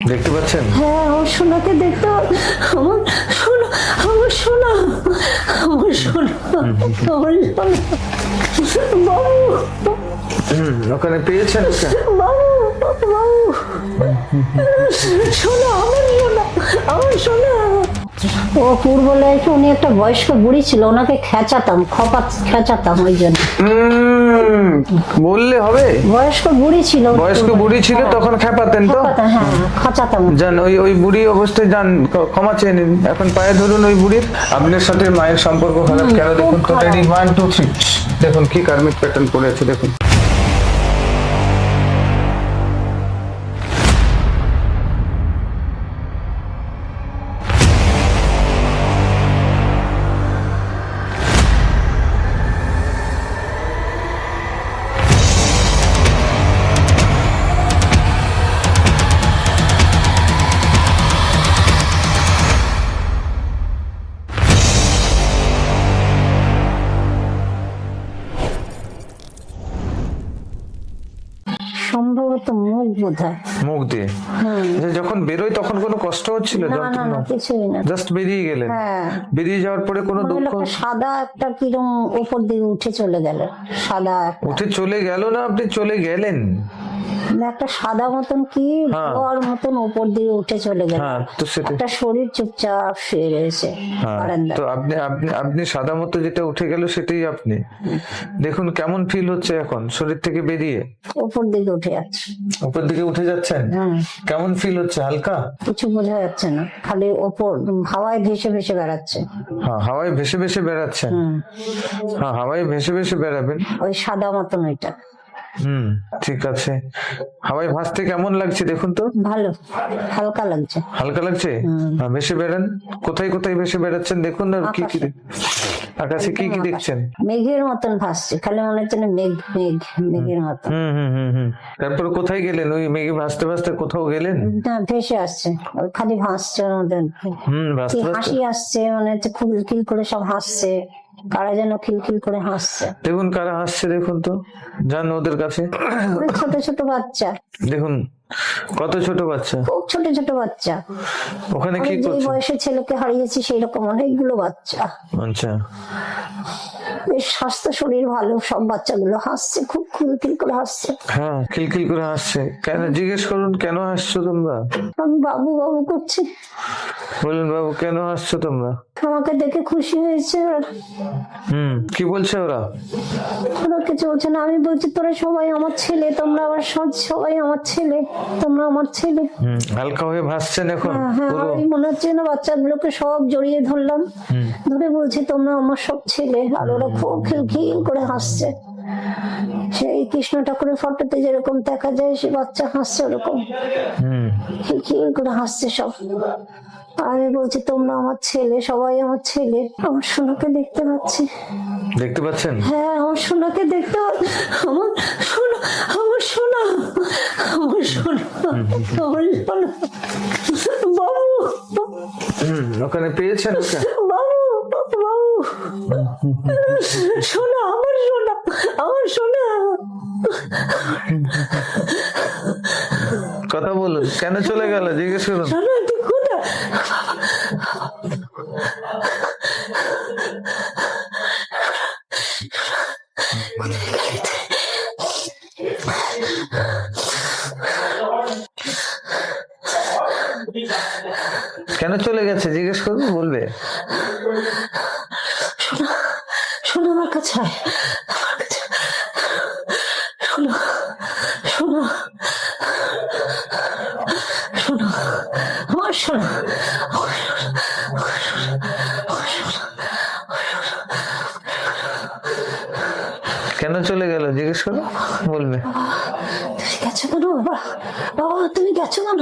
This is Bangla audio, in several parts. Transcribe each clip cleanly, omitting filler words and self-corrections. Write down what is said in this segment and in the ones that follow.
দেখতে পাচ্ছেন? হ্যাঁ, আমার সোনাকে দেখতে আমার সোনা, আমার সোনা, আমার সোনা, আমার সোনা, বাবু, ওখানে পেয়েছেন ওকে? বাবু, বাবু, সোনা, আমার সোনা, আমার সোনা। ও পূর্ব লাইফে উনি একটা বয়স্ক বুড়ি ছিল, ওনাকে খেঁচাতাম, খেঁচাতাম ওই জন্য। বললে হবে? বয়স্ক বুড়ি ছিল, বয়স্ক বুড়ি ছিল তখন খেপাতেন তো? হ্যাঁ, খাঁচাতাম। যান ওই বুড়ি অবস্থায় যান, ক্ষমা চেয়ে নিন। এখন পায়ে ধরুন ওই বুড়ির। আপনার সাথে মায়ের সম্পর্ক খারাপ কেন দেখুন তো। 1 2 3 দেখুন কি কার্মিক প্যাটার্ন পড়ে আছে দেখুন। সম্ভবত মুখ বোধহয়। মুখ দিয়ে যখন বেরোয় তখন কোনো কষ্ট হচ্ছিল? না না না, কিছুই না। জাস্ট বেরিয়ে গেলেন? হ্যাঁ, বেরিয়ে যাওয়ার পরে কোনো মনে হলো দুঃখ? একটা সাদা একটা কিরম উপর দিকে উঠে চলে গেল, সাদা একটা। উঠে চলে গেল না, আপনি চলে গেলেন? মানে একটা সাদা মতন কি ধোয়ার মতন উপর দিকে উঠে চলে গেল। হ্যাঁ, তো সেটা একটা শরীর চুপচাপ শুয়ে রয়েছে বারান্দায়। তো আপনি আপনি আপনি সাদা মতো যেটা উঠে গেল সেটাই আপনি। দেখুন কেমন ফিল হচ্ছে এখন শরীর থেকে বেরিয়ে? উপর দিকে উঠে যাচ্ছে। উপর দিকে উঠে যাচ্ছেন? কেমন ফিল হচ্ছে? হালকা? কিছু বোঝা যাচ্ছে না, খালি ওপর হাওয়ায় ভেসে ভেসে বেড়াচ্ছে। হ্যাঁ, হাওয়ায় ভেসে ভেসে বেড়াচ্ছেন। হ্যাঁ, হাওয়ায় ভেসে ভেসে বেড়াবেন। ওই সাদা মতন ওইটা। ঠিক আছে। হাওয়ায় ভাসতে কেমন লাগছে দেখুন তো? ভালো, হালকা লাগছে। হালকা লাগছে? ভেসে বেড়ান। কোথায় কোথায় ভেসে বেড়াচ্ছেন দেখুন। আর কি কি আকাশে কি কি দেখছেন? মেঘের মতন ভাসছে, খালি মনে হচ্ছে না মেঘ মেঘ, মেঘের মতন। তারপরে কোথায় গেলেন? ওই মেঘে ভাসতে ভাসতে কোথাও গেলেন? না, ভেসে আসছে, ওই খালি ভাসছে ওর মধ্যে। ভাসতে কি ভাসতে হাসি আসছে, মানে হচ্ছে খিলখিল করে সব হাসছে। কারা যেন খিলখিল করে হাসছে। দেখুন কারা হাসছে দেখুন তো, যান ওদের কাছে। ছোট ছোট বাচ্চা দেখুন কত ছোট বাচ্চা, খুব ছোট ছোট বাচ্চা। ওখানে কি আমি যে করছে? বয়সে ছেলেকে হারিয়েছি সেই রকম অনেকগুলো বাচ্চা। আচ্ছা, বেশ স্বাস্থ্য, শরীর ভালো, সব বাচ্চাগুলো হাসছে, খুব খিলখিল করে হাসছে। হ্যাঁ, খিলখিল করে হাসছে কেন? জিজ্ঞেস করুন কেন হাসছো তোমরা? আমি বাবু বাবু করছি। বলুন বাবু কেন হাসছো তোমরা? আমাকে দেখে খুশি হয়েছে। কি বলছে ওরা? ওরা কিছু বলছে না, আমি বলছি তোরা সবাই আমার ছেলে, তোমরা আমার সবাই আমার ছেলে, তোমরা আমার ছেলে। হালকা হয়ে ভাসছেন এখন? হ্যাঁ, আমি মনে হচ্ছে না বাচ্চাগুলোকে সব জড়িয়ে ধরলাম, ধরে বলছি তোমরা আমার সব ছেলে। আর ওরা খুব খিলখিল করে হাসছে। সেই কৃষ্ণ ঠাকুরের ফটোতে যেরকম দেখা যায় সে বাচ্চা হাসছে ওরকম খিলখিল করে হাসছে সব। আমি বলছি তোমরা আমার ছেলে, সবাই আমার ছেলে। আমার সোনাকে দেখতে পাচ্ছি। দেখতে পাচ্ছেন? হ্যাঁ, আমার সোনাকে দেখতে আমার সোনা, আমার সোনা, আমার সোনা, আমার সোনা, বাবু, ওখানে পেয়েছেন ওকে? বাবু, বাবু, সোনা, আমার সোনা, আমার সোনা। কথা বলুন, কেন চলে গেল জিজ্ঞেস করুন। সোনা তুই কোথায়? কেন চলে গেছে জিজ্ঞেস করুন, বলবে। সোনা, সোনা আমার কাছে আয়, আমার কাছে। সোনা, সোনা, সোনা, আমার সোনা, আমার কেন চলে গেল জিজ্ঞেস করুন, বলবে। তুমি গেছো কেন বাবা? বাবা তুমি গেছো কেন?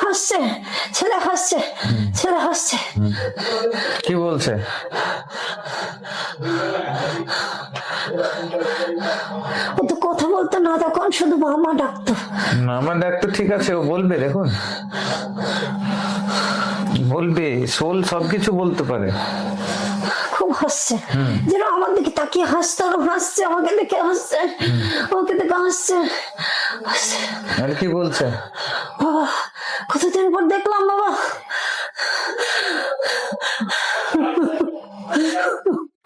হাসছে ছেলে, হাসছে ছেলে, হাসছে। কি বলছে? ও তো কথা বলতো না তখন, শুধু মামা ডাকতো। আমার ডাক্তার ঠিক আছে, ও বলবে দেখুন, বলবে। সোল সবকিছু বলতে পারে। খুব হাসছে, যেন আমার দিকে তাকিয়ে হাসছে, আর হাসছে, আমাকে দেখে হাসছে, আমাকে দেখে হাসছে হাসছে। আর কি বলছে? বাবা কতদিন পর দেখলাম বাবা।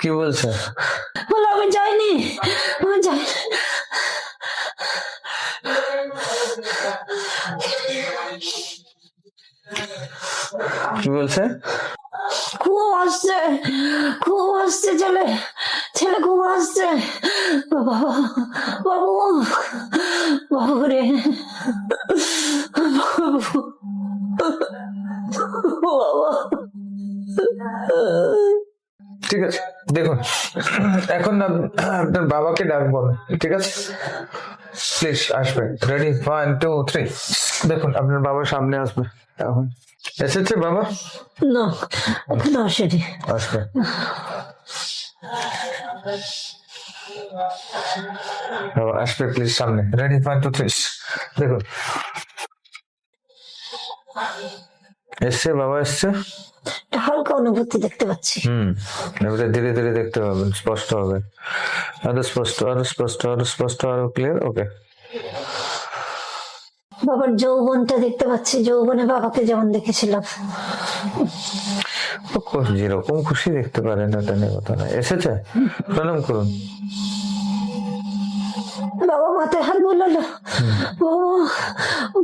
কি বলছে? বলো আমি যাইনি, আমি যাই। কি বলছে? খুব আসছে, খুব আসছে, ছেলে ছেলে খুব আসছে। বাবা বাবু, বাবু রে বাবু, বাবা। ঠিক আছে, দেখুন এখন আপনার বাবাকে ডাকবো আমি, ঠিক আছে? প্লিজ আসবে। রেডি, 1 2 3। দেখুন আপনার বাবা সামনে আসবে এখন। এসেছে বাবা? না এখন আসেনি। আসবে। বাবা আসবে প্লিজ সামনে। রেডি, 1 2 3। দেখুন এসছে, বাবা এসছে। একটা হালকা অনুভূতি দেখতে পাচ্ছি। এবারে ধীরে ধীরে দেখতে পাবেন, স্পষ্ট হবে, আরো স্পষ্ট, আরো স্পষ্ট, আরো স্পষ্ট, আরো ক্লিয়ার। ওকে, বাবার যৌবনটা দেখতে পাচ্ছি, যৌবনে বাবাকে যেমন দেখেছিলাম। যেরকম খুশি দেখতে পারেন, ওটা নিয়ে কথা না। এসেছে, প্রণাম করুন। বাবা মাথায় হাত বললো, বাবা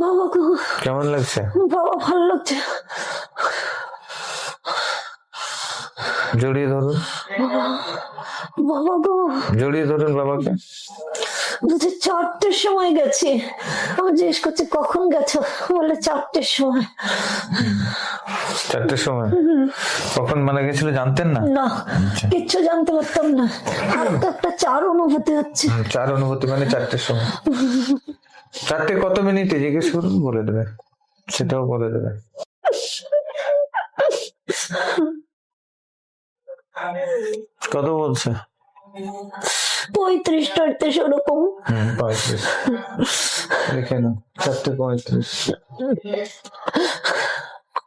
বাবা গো, কেমন লাগছে? বাবা ভালো লাগছে। জড়িয়ে ধরুন, বাবা গো, জড়িয়ে ধরুন বাবাকে। বুঝে 4টের সময় গেছি। আমি জিজ্ঞেস করছি কখন গেছো, বলে 4টের সময়। 4টের সময়? কখন মারা গেছিল জানতেন না? না, কিচ্ছু জানতে পারতাম না। আর তো একটা 4 অনুভূতি হচ্ছে। 4 অনুভূতি মানে 4টের সময়। 4টে কত মিনিটে জিজ্ঞেস করুন, বলে দেবে, সেটাও বলে দেবে। কত বলছে? 35-38 ওরকম। 35 লিখে নাও। 4:35।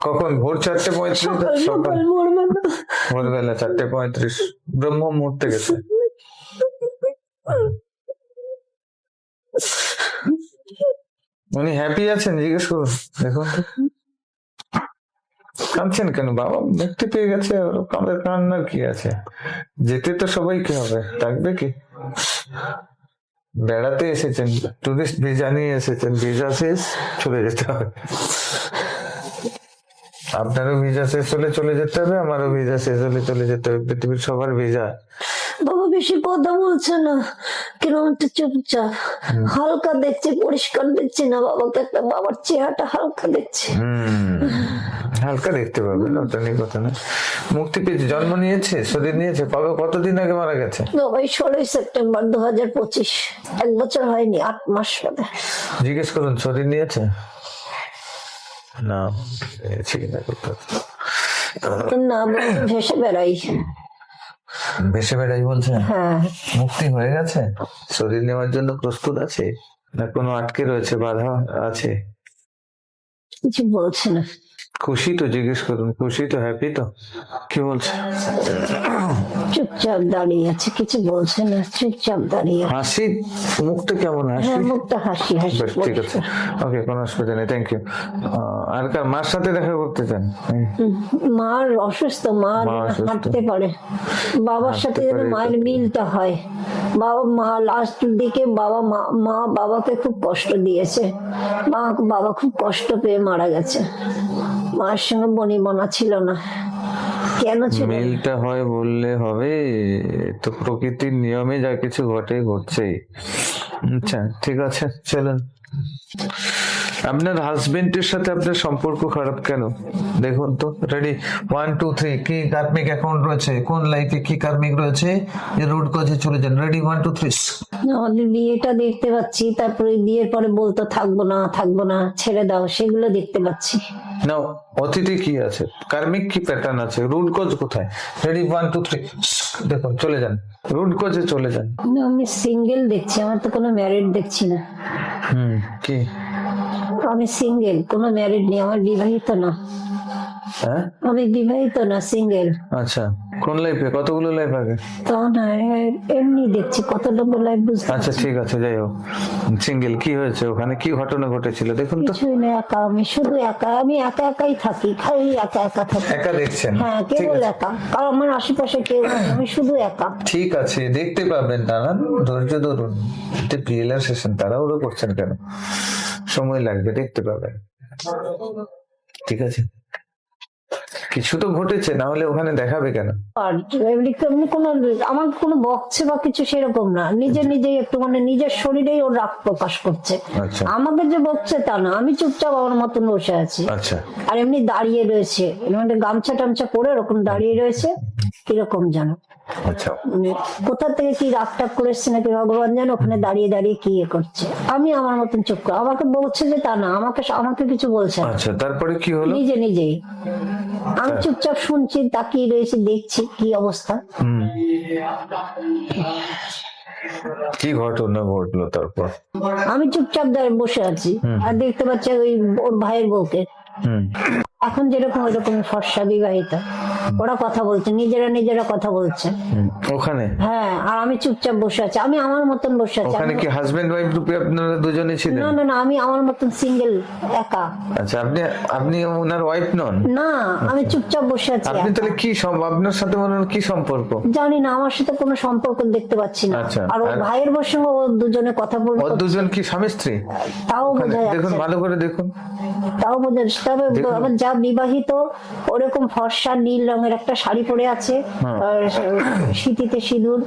কখন? ভোর 4:35? সকাল ভোরবেলা। ভোরবেলা 4:35, ব্রহ্ম মুহূর্তে গেছে। উনি হ্যাপি আছেন? জিজ্ঞেস করুন, দেখুন তো। কাঁদছেন কেন? বাবা মুক্তি পেয়ে গেছে, কাঁদের কান্নার কি আছে? যেতে তো সবাইকে হবে, থাকবে কি? বেড়াতে এসেছেন, টুরিস্ট ভিসা নিয়ে এসেছেন, ভিসা শেষ, চলে যেতে হবে। আপনারও ভিসা শেষ হলে চলে যেতে হবে, আমারও ভিসা শেষ হলে চলে যেতে হবে। পৃথিবীর সবার ভিসা। বাবা বেশি কথা বলছে না, কিরকম একটা চুপচাপ, হালকা দেখছি, পরিষ্কার দেখছি না বাবাকে। একটা বাবার চেহারাটা হালকা দেখছি। হালকা দেখতে পাবেন, ওটা নিয়ে কথা না। মুক্তি পেয়েছে, জন্ম নিয়েছে, শরীর নিয়েছে। কবে, কতদিন আগে মারা গেছে? বাবা 16 সেপ্টেম্বর 2025, 1 বছর হয়নি, 8 মাস বাদে। জিজ্ঞেস করুন শরীর নিয়েছে না, নিয়েছে কিনা করতে। না ভেসে বেড়াই। ভেসে বেড়াই বলছে? হ্যাঁ। মুক্তি হয়ে গেছে? শরীর নেওয়ার জন্য প্রস্তুত আছে না কোনো আটকে রয়েছে, বাধা আছে? কিছু বলছে না। খুশি তো? জিজ্ঞেস করুন, খুশি তো, হ্যাপি তো? কি বলছে? চুপচাপ দাঁড়িয়ে আছে, কিছু বলছে না, চুপচাপ দাঁড়িয়ে। হাসি, মুখটা কেমন? হাসি, হ্যাঁ মুখটা হাসি হাসি। বেশ, ঠিক আছে, ওকে, কোনো অসুবিধা নেই, থ্যাংক ইউ। আর কার মার সাথে দেখা করতে চান? মার অসুস্থ, মা মা অসুস্থ। হাঁটতে পারে। বাবার সাথে যেন পারে, মায়ের মিলটা হয়। মা লাস্ট দিকে মা বাবাকে খুব কষ্ট দিয়েছে। বাবা খুব কষ্ট পেয়ে মারা গেছে। মায়ের সঙ্গে বনিবনা ছিল না। কেন ছিল? মিলটা হয় বললে হবে? তো প্রকৃতির নিয়মে যা কিছু ঘটে, ঘটছেই। আচ্ছা ঠিক আছে, চলুন। আপনার হাজবেন্ডের সাথে আপনার সম্পর্ক খারাপ কেন? দেখুন তো। রেডি, 1 2 3। কি কার্মিক অ্যাকাউন্ট রয়েছে? কোন লাইফে কি কার্মিক রয়েছে? যে রুট কজে চলে যান। রেডি, 1 2 3। আমাদের বিয়েটা দেখতে পাচ্ছি, তারপরে বিয়ের পরে বলতো থাকবো না, ছেড়ে দাও, সেগুলো দেখতে পাচ্ছি। না, অতীতে কি আছে? কার্মিক কি প্যাটার্ন আছে? রুট কজ কোথায়? রেডি, 1 2 3। দেখুন, চলে যান, রুট কজে চলে যান। না, আমি সিঙ্গেল দেখছি, আমার তো কোনো ম্যারিড দেখছি না। কি? আমি সিঙ্গেল, কোনো ম্যারিড নেই, আমার বিবাহিত না। হ্যাঁ, আমি বিবাহিত না, সিঙ্গেল। আচ্ছা, কোন লাইফে, কতগুলো লাইফ আগে? তো না, এমনি দেখছি কত নম্বর লাইফ বুঝতে আচ্ছা পারছি। ঠিক আছে, যাই হোক, সিঙ্গেল, কি হয়েছে ওখানে, কি ঘটনা ঘটেছিল দেখুন তো। কিছুই না, একা, আমি শুধু একা, আমি একা একাই থাকি, খালি একা একা থাকি। একা দেখছেন? হ্যাঁ, ঠিক কেবল আছে, একা, কারণ আমার আশেপাশে কেউ নেই, আমি শুধু একা। ঠিক আছে, দেখতে পাবেন, দাঁড়ান, ধৈর্য ধরুন, এটা পিএলআর সেশন, তাড়াহুড়ো করছেন কেন, সময় লাগবে, দেখতে পাবেন, ঠিক আছে? কিছু তো ঘটেছে, না হলে ওখানে দেখাবে কেন? আর এমনি এমনি কোনো আমার কোনো বকছে বা কিছু সেরকম না, নিজে নিজেই একটু মানে নিজের শরীরেই ওর রাগ প্রকাশ করছে। আচ্ছা আমাকে যে বকছে তা না, আমি চুপচাপ আমার মতন বসে আছি। আচ্ছা, আর এমনি দাঁড়িয়ে রয়েছে, মানে গামছা টামছা পরে ওরকম দাঁড়িয়ে রয়েছে, কিরকম জানো, আচ্ছা, মানে কোথা থেকে কি রাগ টাগ করে এসছে নাকি ভগবান জানো, ওখানে দাঁড়িয়ে দাঁড়িয়ে কি ইয়ে করছে। আমি আমার মতন চুপ করে, আমাকে বলছে যে তা না, আমাকে আমাকে কিছু বলছে না, আচ্ছা, তারপরে কি হলো? নিজে নিজেই। আমি চুপচাপ শুনছি, তাকিয়ে রয়েছি, দেখছি কি অবস্থা। হুম, কি ঘটনা ঘটলো তারপর? আমি চুপচাপ দাঁড়িয়ে বসে আছি, আর দেখতে পাচ্ছি ওই ওর ভাইয়ের বউকে, হুম, এখন যেরকম ওই রকম ফর্সা বিবাহিত, ওরা কথা বলছে, নিজেরা নিজেরা কথা বলছে। হুম, ওখানে? হ্যাঁ, আর আমি চুপচাপ বসে আছি, আমি আমার মতন বসে আছি। ওখানে কি হাজবেন্ড ওয়াইফ রূপে আপনারা দুজনে ছিলেন? না না না, আমি আমার মতন সিঙ্গেল, একা। আচ্ছা, আপনি আপনি ওনার ওয়াইফ নন? না, আমি চুপচাপ বসে আছি, আপনি একা। তাহলে কি আপনার সাথে ওনার কি সম্পর্ক? জানি না, আমার সাথে কোনো সম্পর্ক দেখতে পাচ্ছি না। আচ্ছা, আর ওর আর- ভাইয়ের বউর সঙ্গে ও দুজনে কথা বলবে, ওর দুজন কি স্বামী স্ত্রী? তাও ওখানে বোঝা দেখুন, যাচ্ছে, ভালো করে দেখুন। তাও বোঝা যাচ্ছে। তবে দেখুন। আবার যা বিবাহিত, ওরকম ফর্সা নীল রঙের একটা শাড়ি পরে আছে, আর সিঁথিতে সিঁদুর।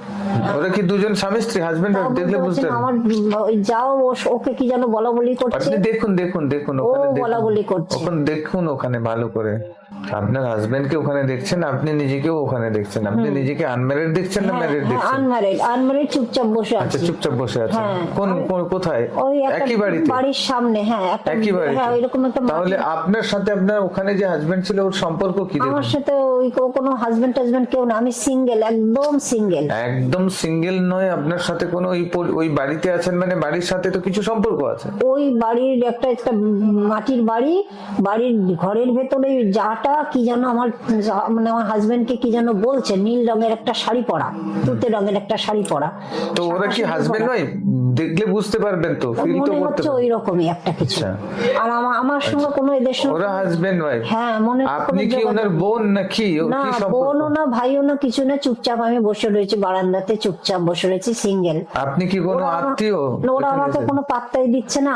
ওরা কি দুজন স্বামী স্ত্রী, হাজবেন্ড তাও ওয়াইফ? দেখলে বলতে বুঝতে পারছি না, পারবেন। আমার ওই যাও ওকে কি যেন বলা বলি করছে, আপনি দেখুন দেখুন দেখুন, ও ওখানে বলা দেখুন, বলি করছে। ওখানে দেখুন, ওখানে ভালো করে। আপনার হাজবেন্ড কে ওখানে দেখছেন, আপনি নিজেকেও ওখানে দেখছেন। আপনি নিজেকে আনম্যারিড দেখছেন না ম্যারিড দেখছেন? আনম্যারিড, আনম্যারিড, চুপচাপ বসে আচ্ছা, আছি। চুপচাপ বসে আছেন। হ্যাঁ, কোথায়? ওই একটা একই বাড়িতে? বাড়ির সামনে, হ্যাঁ, একটা, একই বাড়িতে? হ্যাঁ, ওইরকম একটা তাহলে আপনার সাথে আপনার ওখানে যে হাজবেন্ড ছিল, ওর সম্পর্ক কি দেখুন? আমার সাথে ওই কোনো হাজবেন্ড টাজবেন্ড কেউ না, আমি সিঙ্গেল, একদম সিঙ্গেল। একদম সিঙ্গেল নয়, আপনার সাথে কোনো ওই বাড়িতে আছেন মানে বাড়ির সাথে তো কিছু সম্পর্ক আছে। ওই বাড়ির একটা একটা মাটির বাড়ি, বাড়ির ঘরের ভেতরে যাটা কি যেন আমার মানে আমার হাজবেন্ডকে কি যেন বলছে, নীল রঙের একটা শাড়ি পরা, তুতে রঙের একটা শাড়ি পরা। তো ওরা কি হাজবেন্ড নয়? দেখলে বুঝতে পারবেন তো, ফিল তো মনে করতে হচ্ছে ওই রকমই একটা কিছু। আচ্ছা। আর আমার সঙ্গে কোনো এদের সঙ্গে, ওরা হাজবেন্ড ওয়াইফ? হ্যাঁ, মনে হচ্ছে আপনি কোনো কি যোগাযোগ- ওনার বোন নাকি? ও না, কি সম্পর্ক? বোনও না, ভাইও না, কিছু না, চুপচাপ আমি বসে রয়েছি বারান্দাতে, চুপচাপ বসে রয়েছি, সিঙ্গেল। আপনি কি কোনো আত্মীয়? ওরা আমাকে কোনো পাত্তাই দিচ্ছে না,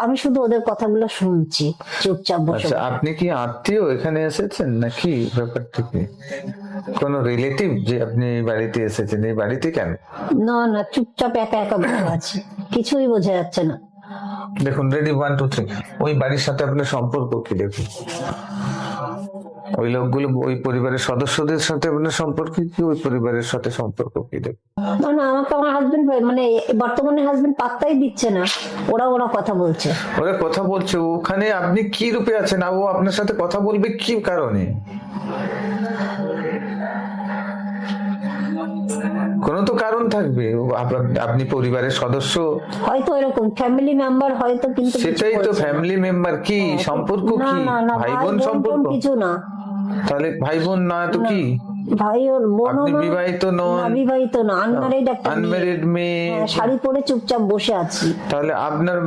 আমি শুধু ওদের কথাগুলো শুনছি চুপচাপ বসে। আচ্ছা, আপনি কি আত্মীয় এখানে এসেছেন নাকি? ব্যাপারটা কি কোন রিলেটিভ যে আপনি এই বাড়িতে এসেছেন? এই বাড়িতে কেন? না না, চুপচাপ একা একা বসে আছি, কিছুই বোঝা যাচ্ছে না। দেখুন, রেডি, 1 2 3। ওই বাড়ির সাথে আপনার সম্পর্ক কি দেখুন? ওই লোকগুলো, ওই পরিবারের সদস্যদের সাথে আপনার সম্পর্ক কি? ওই পরিবারের সাথে সম্পর্ক কি দেখুন? না না, আমাকে আমার হাজবেন্ড, মানে বর্তমানে হাজবেন্ড পাত্তাই দিচ্ছে না, ওরা ওরা কথা বলছে। ওরা কথা বলছে, ওখানে আপনি কি রূপে আছেন? ও আপনার সাথে কথা বলবে কি কারণে? কোনো তো কারণ থাকবে। আপনি পরিবারের সদস্য, হয়তো এরকম ফ্যামিলি মেম্বার হয়তো, কিন্তু কিছু সেটাই তো, বলছে না। ফ্যামিলি মেম্বার কি সম্পর্ক? না কি না না, ভাই ভাই বোন বোন সম্পর্ক? কিছু না, তাহলে ভাই বোন না তো কি? ভাই ওর বোনও আপনি না, বিবাহিত নন? না, বিবাহিত না, আনম্যারিড একটা মেয়ে। আনম্যারিড মেয়ে? হ্যাঁ, শাড়ি পরে চুপচাপ বসে আছি। তাহলে আপনার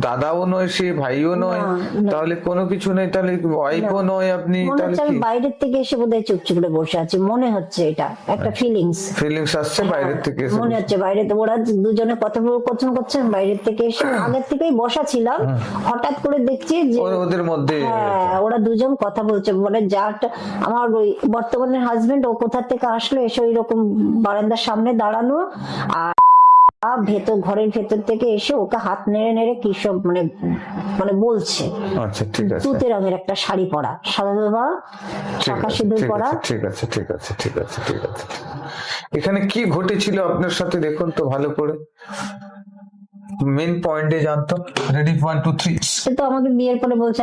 দাদাও নয়, সে ভাইও নয়, না, না। তাহলে কোনো কিছু নেই, তাহলে ওয়াইফও নয় আপনি, মনে তাহলে হচ্ছে আমি কি বাইরের থেকে এসে বোধহয় চুপচুপ করে বসে আছি, মনে হচ্ছে এটা একটা ফিলিংস। ফিলিংস আসছে বাইরের থেকে এসে? মনে হচ্ছে বাইরে তো ওরা দুজনে কথোপকথন করছেন, বাইরের থেকে এসে আগের থেকেই বসা ছিলাম, হঠাৎ করে দেখছি যে ওদের মধ্যে? হ্যাঁ, ওরা দুজন কথা বলছে, মানে যাটা আমার ওই বর্তমানের হাজবেন্ড, ও কোথা থেকে আসলো এসে ওই রকম বারান্দার সামনে দাঁড়ানো, আর ঘরের ভেতর থেকে এসে ওকে হাত নেড়ে নেড়ে কি সব মানে মানে বলছে। আচ্ছা, ঠিক আছে, তুতে রঙের একটা শাড়ি পরা, সাদা বাবা, ঠিক শাঁখা আছে, সিঁদুর ঠিক পরা। আছে, ঠিক আছে, ঠিক আছে, ঠিক আছে, ঠিক আছে। এখানে কি ঘটেছিল আপনার সাথে দেখুন তো ভালো করে, মেন পয়েন্টে জানতো। রেডি, 1 2 3। সে তো আমাকে বিয়ের পরে বলছে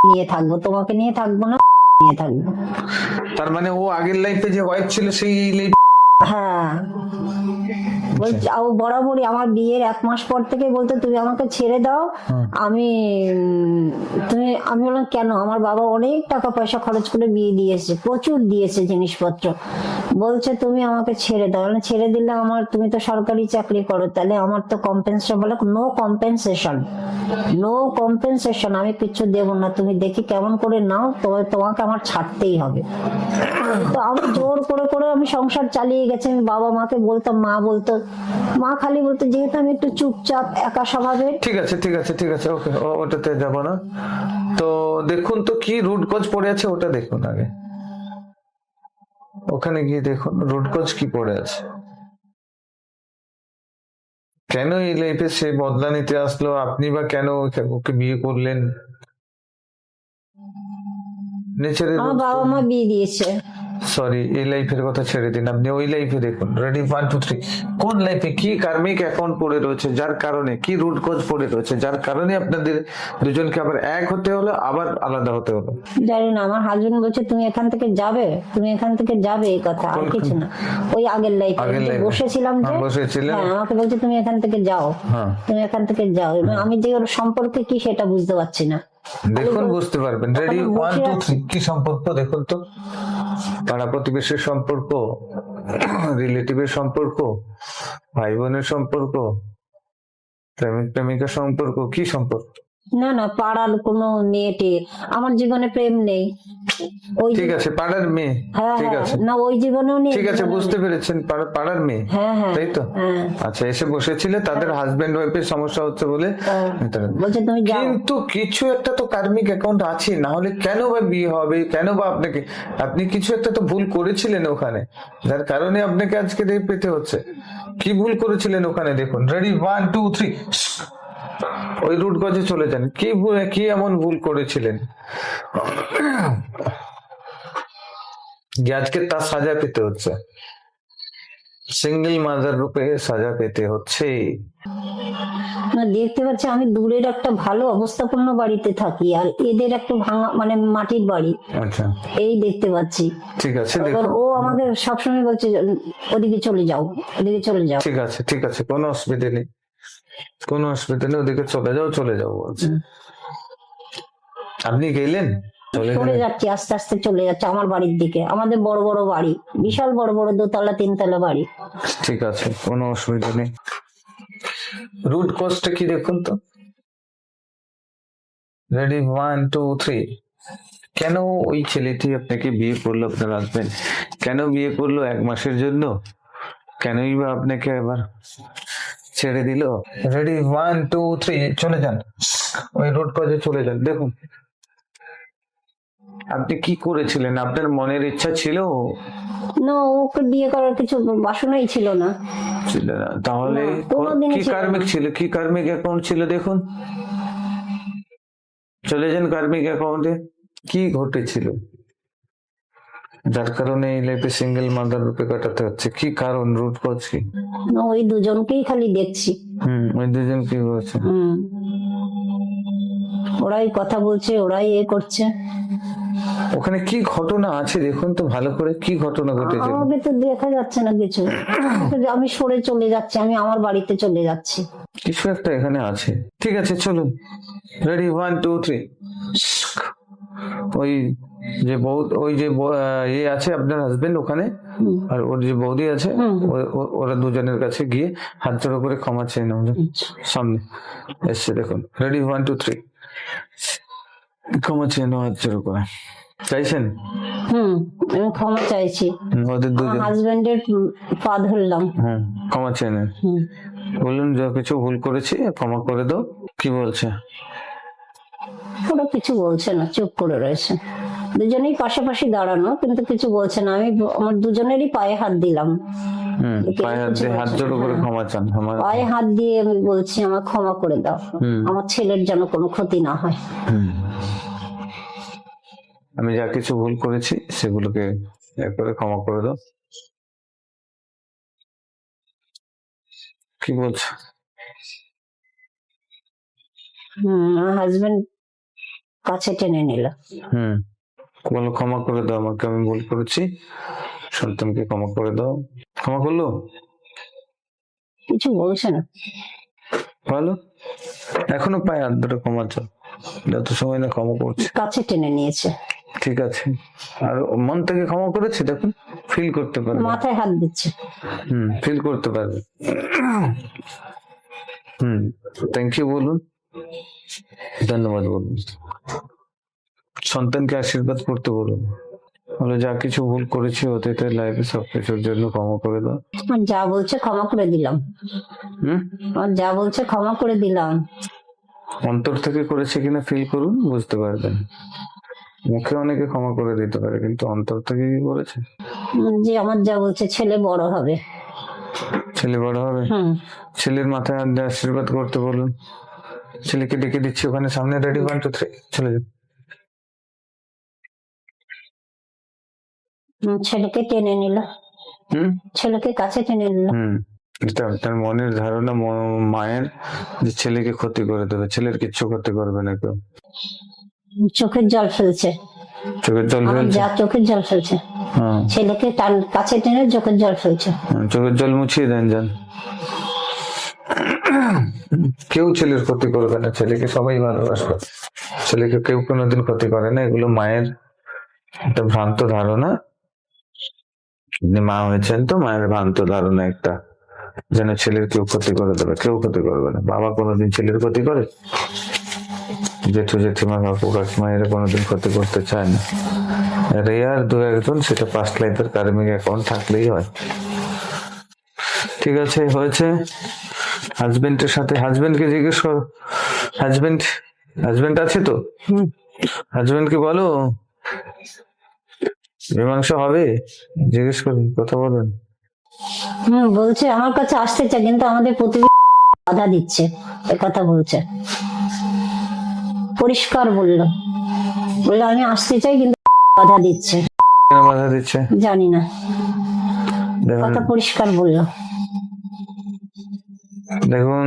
নিয়ে থাকবো, তোমাকে নিয়ে থাকবো না, নিয়ে থাকবো। তার মানে ও আগের লাইফে যে ওয়াইফ ছিল সেই লাইফ হ্যাঁ, বলছে ও বরাবরই আমার বিয়ের 1 মাস পর থেকে বলতো তুমি আমাকে ছেড়ে দাও। আমি আমি বললাম কেন? আমার বাবা অনেক টাকা পয়সা খরচ করে বিয়ে দিয়েছে, প্রচুর দিয়েছে জিনিসপত্র। বলছে তুমি আমাকে ছেড়ে দাও। বললাম, ছেড়ে দিলে আমার, তুমি তো সরকারি চাকরি করো, তাহলে আমার তো কম্পেনসেশন। বলে নো কম্পেনসেশন, নো কম্পেনসেশন, আমি কিচ্ছু দেবো না, তুমি দেখি কেমন করে নাও, তবে তোমাকে আমার ছাড়তেই হবে। তো আমি জোর করে করে আমি সংসার চালিয়ে গেছি। আমি বাবা মাকে বলতাম, মা বলতো, মা খালি বলতো, যেহেতু আমি একটু চুপচাপ একা স্বভাবের। ঠিক আছে ঠিক আছে ঠিক আছে, ওকে, ওটাতে যাব না। তো দেখুন তো কি রুট কজ পড়ে আছে, ওটা দেখুন আগে। ওখানে গিয়ে দেখুন রুট কজ কি পড়ে আছে, কেন এই লাইফে সে বদলা নিতে আসলো, আপনি বা কেন ওকে বিয়ে করলেন। নেচারের আমার বাবা মা বিয়ে দিয়েছে। সরি, এই লাইফের কথা ছেড়ে দিন, আপনি ওই লাইফে দেখুন। রেডি, 1 2 3। কোন লাইফে কি কার্মিক অ্যাকাউন্ট পড়ে রয়েছে, যার কারণে কি রুট কজ পড়ে রয়েছে, যার কারণে আপনাদের দুজনকে আবার এক হতে হলো, আবার আলাদা হতে হলো। জানি না, আমার হাজবেন্ড বলছে তুমি এখান থেকে যাবে, তুমি এখান থেকে যাবে, এই কথা, আর কিছু না। ওই আগের আগের লাইফে life-এ। বসেছিলাম যে, হ্যাঁ, বসেছিলেন। হ্যাঁ, আমাকে বলছে তুমি এখান থেকে যাও, হ্যাঁ, তুমি এখান থেকে যাও। এবং আমি যে ওর সম্পর্কে কি সেটা বুঝতে পারছি না। দেখুন বুঝতে পারবেন। রেডি, 1 2 3। কি সম্পর্ক দেখুন তো, পাড়া প্রতিবেশীর সম্পর্ক, রিলেটিভের সম্পর্ক, ভাই বোনের সম্পর্ক, প্রেমিক প্রেমিকার সম্পর্ক, কি সম্পর্ক? না না, পাড়ার কোনো মেয়েটে, আমার জীবনে প্রেম নেই। ওই ঠিক আছে, পাড়ার মেয়ে, হ্যাঁ ঠিক হ্যাঁ, আছে না ওই জীবনেও নেই। ঠিক আছে, বুঝতে পেরেছেন, পাড়ার মেয়ে, হ্যাঁ হ্যাঁ তাই তো? হ্যাঁ, আচ্ছা, এসে বসেছিলে, তাদের হাজবেন্ড ওয়াইফের সমস্যা হচ্ছে বলে এটা। বলছে তুমি যাও। কিন্তু কিছু একটা তো কার্মিক অ্যাকাউন্ট আছে, না হলে কেন বা বিয়ে হবে, কেন বা আপনাকে, আপনি কিছু একটা তো ভুল করেছিলেন ওখানে, যার কারণে আপনাকে আজকে পেতে হচ্ছে। কি ভুল করেছিলেন ওখানে দেখুন। রেডি, 1 2 3। ওই রুট গজে চলে যান। কি এমন ভুল করেছিলেন যে আজকে তার সাজা পেতে হচ্ছে, সিঙ্গেল মাদার রূপে সাজা পেতে হচ্ছে। না, দেখতে পাচ্ছি আমি দূরের একটা ভালো অবস্থাপূর্ণ বাড়িতে থাকি, আর এদের একটা ভাঙা মানে মাটির বাড়ি, আচ্ছা, এই দেখতে পাচ্ছি। ঠিক আছে এবার দেখুন। ও আমাকে সবসময় বলছে ওদিকে চলে যাও, ওদিকে চলে যাও। ঠিক আছে ঠিক আছে, কোনো অসুবিধা নেই, কোনো অসুবিধা নেই, ওদিকে চলে যাও বলছে। আপনি গেলেন, চলে চলে গেলেন। যাচ্ছি, আস্তে আস্তে চলে যাচ্ছে আমার বাড়ির দিকে। আমাদের বড় বড় বাড়ি, বিশাল বড় বড় 2 তলা 3 তলা বাড়ি। ঠিক আছে, কোনো অসুবিধা নেই। রুট কজটা কি দেখুন তো। রেডি, 1 2 3। কেন ওই ছেলেটি আপনাকে বিয়ে করলো, আপনার হাজবেন্ড কেন বিয়ে করলো 1 মাসের জন্য, কেনই বা আপনাকে আবার ছেড়ে দিল। রেডি, 1 2 3, চলে যান, ওই রুট কজে চলে যান। দেখুন আপনি কি করেছিলেন, আপনার মনের ইচ্ছা ছিল? না, ওকে বিয়ে করার কিছু বাসনাই ছিল না। ছিল না, তাহলে না, কোনোদিনই কি ছিল কার্মিক না। ছিল, কি কার্মিক অ্যাকাউন্ট ছিল দেখুন। চলে যান কার্মিক অ্যাকাউন্টে, কি ঘটেছিল যার কারণে এই লাইফে সিঙ্গেল মাদার রূপে কাটাতে হচ্ছে, কি কারণ, রুট কজ কি? না, ওই দুজনকেই খালি দেখছি। ওই দুজন কি বলছে? ওরাই কথা বলছে, ওরাই এ করছে। ওখানে কি ঘটনা আছে দেখুন তো ভালো করে, কি ঘটনা ঘটেছিল? আমাকে তো দেখা যাচ্ছে না কিছু। আমি সরে চলে যাচ্ছি, আমি আমার বাড়িতে চলে যাচ্ছি। কিছু একটা এখানে আছে। ঠিক আছে, চলুন। রেডি, 1 2 3। ওই যে ওই যে এ আছে আপনার হাজবেন্ড ওখানে, আর ওর যে বৌদি আছে, ওরা দুজনের কাছে গিয়ে হাত জোড়ো করে ক্ষমা চেয়ে নেওয়া। সামনে এসছে দেখুন। রেডি, 1 2 3। ক্ষমা চেয়ে নেওয়া হাত জোড়ো করে। চাইছেন? আমি ক্ষমা চাইছি। ওদের আমার দুজন, হাজবেন্ডের পা ধরলাম। ক্ষমা চেয়ে নেন। বলুন যা কিছু ভুল করেছি ক্ষমা করে দাও। কি বলছে? ওরা কিছু বলছে না, চুপ করে রয়েছে। দুজনেই পাশাপাশি দাঁড়ানো, কিন্তু কিছু বলছে না। আমি আমার দুজনেরই পায়ে হাত দিলাম। পায়ে হাত দিয়ে হাত জোড়ো করে ক্ষমা চান। পায়ে হাত দিয়ে আমি বলছি আমার ক্ষমা করে দাও, আমার ছেলের যেন কোনো ক্ষতি না হয়। আমি যা কিছু ভুল করেছি সেগুলোকে একবারে ক্ষমা করে দাও। কি বলছো? আমার হাজবেন্ড কাছে টেনে নিল। বলো ক্ষমা করে দাও আমাকে, আমি ভুল করেছি, সন্তানকে ক্ষমা করে দাও। ক্ষমা করলো? কিছু বলছে না। ভালো, এখনো পায়ে হাত ধরে ক্ষমা চাও, যত সময় না ক্ষমা করছে। কাছে টেনে নিয়েছে, ঠিক আছে, আর ও মন থেকে ক্ষমা করেছে, দেখুন ফিল করতে পারবে। মাথায় হাত দিচ্ছে। ফিল করতে পারবে। থ্যাংক ইউ বলুন, ধন্যবাদ বলুন, সন্তানকে আশীর্বাদ করতে বলুন, বলে যা কিছু ভুল করেছি অতীতের লাইফে সবকিছুর জন্য ক্ষমা করে দাও। আর যা বলছে ক্ষমা করে দিলাম, হুম আর যা বলছে ক্ষমা করে দিলাম। অন্তর থেকে করেছে কিনা ফিল করুন, বুঝতে পারবেন। মুখে অনেকে ক্ষমা করে দিতে পারে, কিন্তু অন্তর থেকে কি করেছে? যে আমার যা বলছে ছেলে বড় হবে। ছেলে বড় হবে, ছেলের মাথায় হাত দিয়ে আশীর্বাদ করতে বলুন। ছেলেকে ডেকে দিচ্ছি ওখানে সামনে, রেডি, 1 2 3, চলে যান। ছেলেকে টেনে নিল, ছেলেকে কাছে টেনে নিল। এটা তার মনের ধারণা, মায়ের, যে ছেলেকে ক্ষতি করে দেবে। ছেলের কিচ্ছু ক্ষতি করবে না কেউ। চোখের জল ফেলছে, চোখের জল আমার ফেলছে, যা চোখের জল ফেলছে। ছেলেকে কাছে টেনে চোখের জল ফেলছে। চোখের জল মুছিয়ে দেন, যান। কেউ ছেলের ক্ষতি করবে না, ছেলেকে সবাই ভালোবাসবে, ছেলেকে কেউ কোনোদিন ক্ষতি করে না। এগুলো মায়ের একটা ভ্রান্ত ধারণা। আপনি মা হয়েছেন তো, মায়ের ভ্রান্ত ধারণা একটা, যেন ছেলের কেউ ক্ষতি করে দেবে। কেউ ক্ষতি করবে না। বাবা কোনোদিন ছেলের ক্ষতি করে? জেঠু জেঠিমা কাকু কাকিমা এরা কোনোদিন ক্ষতি করতে চায় না। রেয়ার 2-1 জন, সেটা পাস্ট লাইফের কার্মিক অ্যাকাউন্ট থাকলেই হয়। ঠিক আছে, হয়েছে। হাজবেন্ডের সাথে, হাজবেন্ডকে জিজ্ঞেস করো, হাজবেন্ড আছে তো? হাজবেন্ডকে বলো মীমাংসা হবে, জিজ্ঞেস করুন, কথা বলুন। বলছে আমার কাছে আসতে চায়, কিন্তু আমাদের প্রতিবেশী বাধা দিচ্ছে, এ কথা বলছে। পরিষ্কার বললো আমি আসতে চাই, কিন্তু বাধা দিচ্ছে। কেন বাধা দিচ্ছে জানি না, দেখুন, কথা পরিষ্কার বললো। দেখুন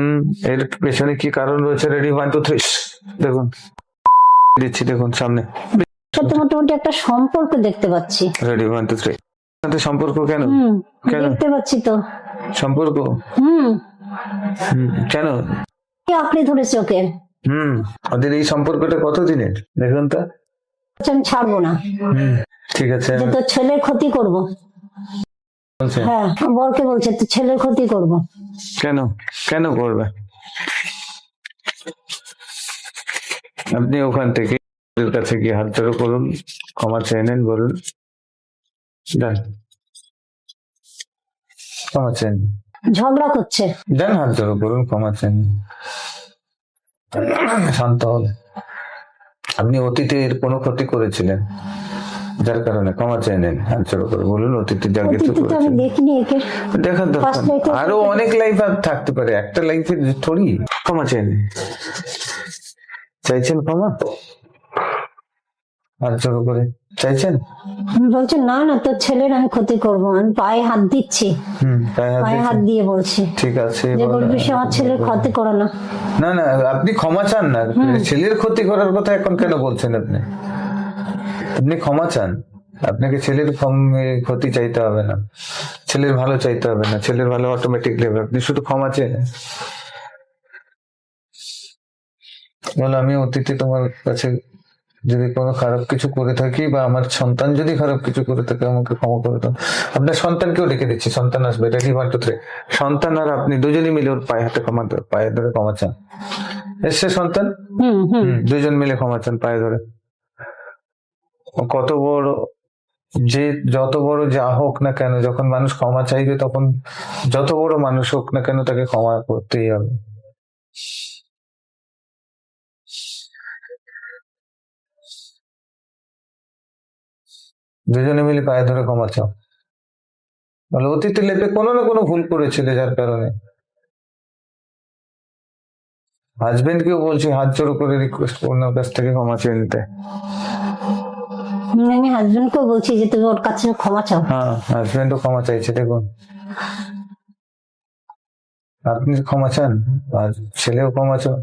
এর পেছনে কি কারণ রয়েছে। রেডি, 1 2 3, দেখুন দিচ্ছি, দেখুন সামনে। সাথে মোটামুটি একটা সম্পর্ক দেখতে পাচ্ছি। রেডি, 1 2 3, সম্পর্ক কেন? কেন দেখতে পাচ্ছি তো সম্পর্ক? কেন আঁকড়ে ধরেছে ওকে? ওদের এই সম্পর্কটা কতদিনের দেখুন তো। আমি ছাড়বো না, ঠিক আছে, যে তোর ছেলের ক্ষতি করব। বলছে, হ্যাঁ, বরকে বলছে তোর ছেলের ক্ষতি করব। কেন কেন করবে? আপনি ওখান থেকে ওদের কাছে গিয়ে হাত জোড়ো করুন, ক্ষমা চেয়ে নেন, বলুন যান, ক্ষমা চেয়ে নিন। ঝগড়া করছে, যান হাত জোড়ো করুন, ক্ষমা চেয়ে নিন, শান্ত হবে। আপনি অতীতে এর কোনো ক্ষতি করেছিলেন, যার কারণে ক্ষমা চেয়ে নেন, হাত জোড়ো করে বলুন অতীতে যা কিছু অতীতে তো আমি করেছেন। দেখিনি একে। দেখার দরকার Past life এ আরো অনেক লাইফ আর থাকতে পারে, একটা লাইফে থোড়ি। ক্ষমা চেয়ে নিন, চাইছেন ক্ষমা, হাত জোড়ো করে চাইছেন। বলছে না না, তোর ছেলের আমি ক্ষতি করব। আমি পায়ে হাত দিচ্ছি, তাই হাত পায়ে হাত দিয়েছেন? দিয়ে বলছি ঠিক আছে, যে বলো। বলবি সে আমার ছেলের ক্ষতি করো না। না না, আপনি ক্ষমা চান না, ছেলের ক্ষতি করার কথা এখন কেন বলছেন? আপনি আপনি ক্ষমা চান, আপনাকে ছেলের ক্ষতি চাইতে হবে না, ছেলের ভালো চাইতে হবে না, ছেলের ভালো অটোমেটিকলি হবে। আপনি শুধু ক্ষমা চেয়ে নেন। বলো আমি অতীতে তোমার কাছে যদি কোনো খারাপ কিছু করে থাকি, বা আমার সন্তান যদি খারাপ কিছু করে থাকে, আমাকে ক্ষমা করে দাও। আপনার সন্তানকেও ডেকে দিচ্ছি, সন্তান আসবে। রেডি, 1 2 3, সন্তান আর আপনি দুজনই মিলে ওর পায়ে হাতে ক্ষমা, পায়ে ধরে ক্ষমা চান। এসছে সন্তান, দুজন মিলে ক্ষমা চান পায়ে ধরে। ও কত বড়, যে যত বড় যা হোক না কেন, যখন মানুষ ক্ষমা চাইবে, তখন যত বড় মানুষ হোক না কেন, তাকে ক্ষমা করতেই হবে। দুজনে মিলে পায়ে ধরে ক্ষমা চাও। বলে অতীতে লেপে কোনো না কোনো ভুল করেছিলে, যার কারণে। হাজবেন্ড কেও বলছি হাত জোড়ো করে রিকোয়েস্ট ওনার কাছ থেকে ক্ষমা চেয়ে নিতে। আমি হাজবেন্ডকেও বলছি যে তুমি ওর কাছে ক্ষমা চাও। হ্যাঁ, হাজবেন্ডও ক্ষমা চাইছে, দেখুন। আপনি ক্ষমা চান, আর ছেলেও ক্ষমা চাও,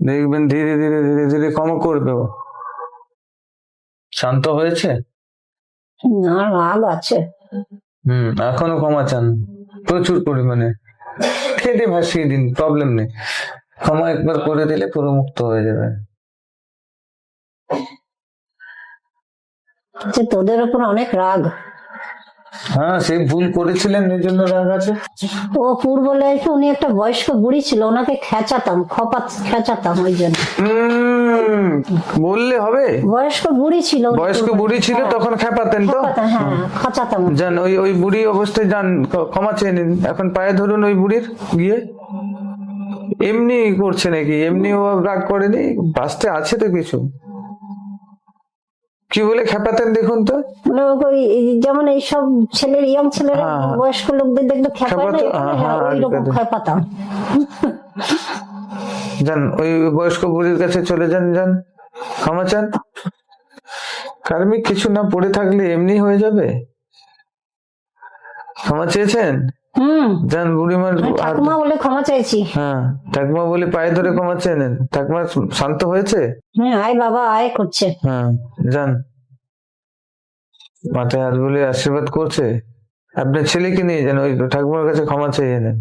দেখবেন ধীরে ধীরে ধীরে ধীরে ক্ষমা করবে ও। শান্ত হয়েছে? আর রাগ আছে। এখনো ক্ষমা চান প্রচুর পরিমাণে, খেটে ভাসিয়ে দিন, প্রবলেম নেই। ক্ষমা একবার করে দিলে পুরো মুক্ত হয়ে যাবে। যে তোদের উপর অনেক রাগ। হ্যাঁ, সেই ভুল করেছিলেন এই জন্য রাগ আছে। ও পূর্ব লাইফে উনি একটা বয়স্ক বুড়ি ছিল, ওনাকে খেঁচাতাম ওই জন্য। বললে হবে? বয়স্ক বুড়ি ছিল, বয়স্ক বুড়ি ছিল তখন খেপাতেন তো? হ্যাঁ খাচাতাম। যান ওই বুড়ি অবস্থায় যান, ক্ষমা চেয়ে নিন। এখন পায়ে ধরুন ওই বুড়ির গিয়ে। এমনি করছে নাকি? এমনি ও রাগ করেনি, বাঁচতে আছে তো কিছু। কি বলে খেপাতেন দেখুন তো? মানে যেমন এইসব ছেলের, ইয়ং ছেলেরা বয়স্ক লোকদের দেখলে খেপায় না, ওইরকম খেপাতাম। যান ওই বয়স্ক বুড়ির কাছে চলে যান, ক্ষমা চান। কার্মিক কিছু না পড়ে থাকলে এমনি হয়ে যাবে। ক্ষমা চেয়েছেন? যান বুড়িমার ঠাকুমা বলে ক্ষমা চাইছি। হ্যাঁ, ঠাকুমা বলে পায়ে ধরে ক্ষমা চেয়ে নেন। ঠাকুমা শান্ত হয়েছে? আয় বাবা আয় করছে। হ্যাঁ, যান মাথায় হাত বলে আশীর্বাদ করছে। আপনার ছেলেকে নিয়ে যান, ওই ঠাকুমার কাছে ক্ষমা চেয়ে নেন।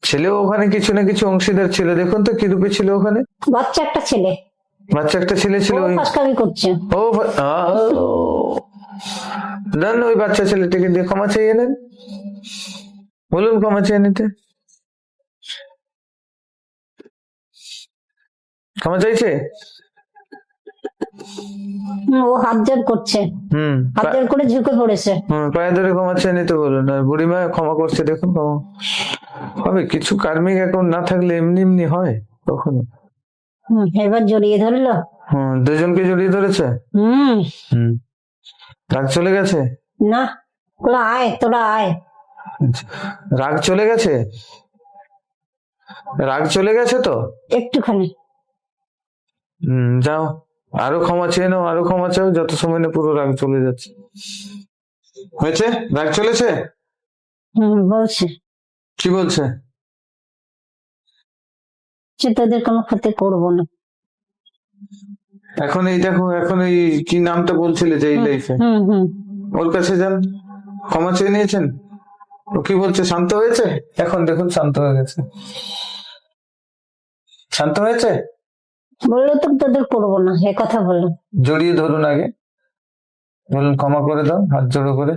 ছেলেও ওখানে কিছু না কিছু অংশীদার ছিল, দেখুন তো কি রূপে ছিল ওখানে। বাচ্চা একটা ছেলে ছিল, ফাঁসকামি করছে। দেন ওই বাচ্চা ছেলেটিকে দিয়ে ক্ষমা চেয়ে নেন, বলুন ক্ষমা চেয়ে নিতে। ক্ষমা চাইছে? ও হাত জোর করছে, হাত জোর করে ঝুঁকে পড়েছে। পায়ে ধরে ক্ষমা চেয়ে নিতে বলুন। আর বুড়িমা ক্ষমা করছে, দেখুন ক্ষমা হবে। কিছু কার্মিক এখন না থাকলে এমনি হয় কখনো। এবার জড়িয়ে ধরলো। দুজনকে জড়িয়ে ধরেছে। রাগ চলে গেছে? না, তোরা আয়। রাগ চলে গেছে? রাগ চলে গেছে তো একটুখানি। যাও আরো ক্ষমা চেয়ে নাও, আরো ক্ষমা চাও, যত সময় না পুরো রাগ চলে যাচ্ছে। হয়েছে? রাগ চলেছে? বলছে। কি বলছে? তোদের কোনো ক্ষতি করবো না। এখন এই দেখো, এখন এই কি নামটা বলছিলে যে এই লাইফে, ওর কাছে যান, ক্ষমা চেয়ে নিয়েছেন। ও কি বলছে? শান্ত হয়েছে? এখন দেখুন শান্ত হয়ে গেছে। শান্ত হয়েছে? বললো তো তোদের করবো না, এ কথা বললো। জড়িয়ে ধরুন আগে, বলুন ক্ষমা করে দাও, হাত জোড়ো করে।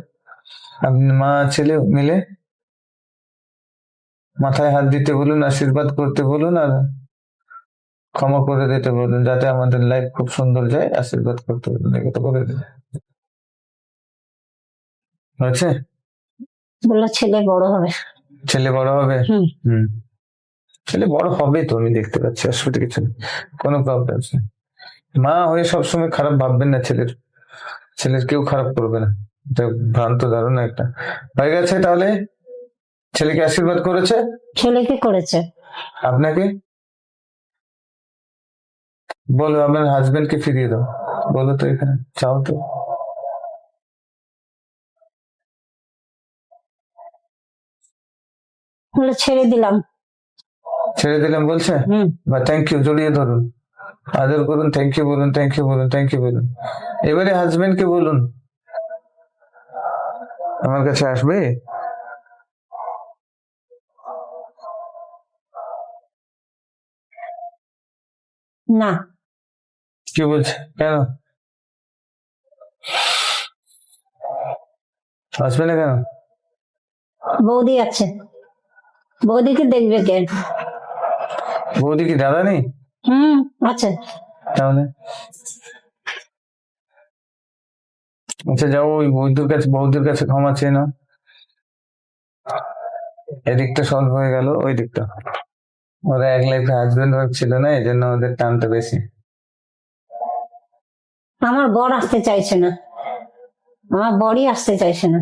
আপনি মা ছেলে মিলে মাথায় হাত দিতে বলুন, আশীর্বাদ করতে বলুন, আর ক্ষমা করে দিতে বলুন, যাতে আমাদের লাইফ খুব সুন্দর যায়। আশীর্বাদ করতে বলুন, এগুলো করে দিন। হয়েছে? বললো ছেলে বড় হবে। ছেলে বড় হবে? ছেলে বড় হবে তো, আমি দেখতে পাচ্ছি, অসুবিধা কিছু নেই, কোনো প্রবলেম নেই। মা হয়ে সবসময় খারাপ ভাববেন না, ছেলের কেউ খারাপ করবে না, এটা ভ্রান্ত ধারণা একটা। হয়ে গেছে তাহলে? ছেলেকে আশীর্বাদ করেছে? ছেলেকে করেছে। আপনাকে বলো, আপনার হাজবেন্ডকে ফিরিয়ে দাও, বলো তো, এখানে চাও তো। বলে ছেড়ে দিলাম বলছে। বা থ্যাংক ইউ, জড়িয়ে ধরুন, আদর করুন, থ্যাংক ইউ বলুন, থ্যাংক ইউ বলুন, থ্যাংক ইউ বলুন। এবারে হাজবেন্ডকে বলুন আমার কাছে আসবে। না। কি বলছে? কেন আসবে না? কেন? বৌদি আছে, বৌদিকে দেখবে কে? বৌদি কি দাদা নেই? আছে। তাহলে আচ্ছা, যাও ওই বৌদির কাছে ক্ষমা চেয়ে নাও। এদিকটা সলভ হয়ে গেল, ওই দিকটা ওরা এক লাইফে হাজবেন্ড ওয়াইফ ছিল না, এই জন্য ওদের টানটা বেশি। আমার বর আসতে চাইছে না, আমার বরই আসতে চাইছে না।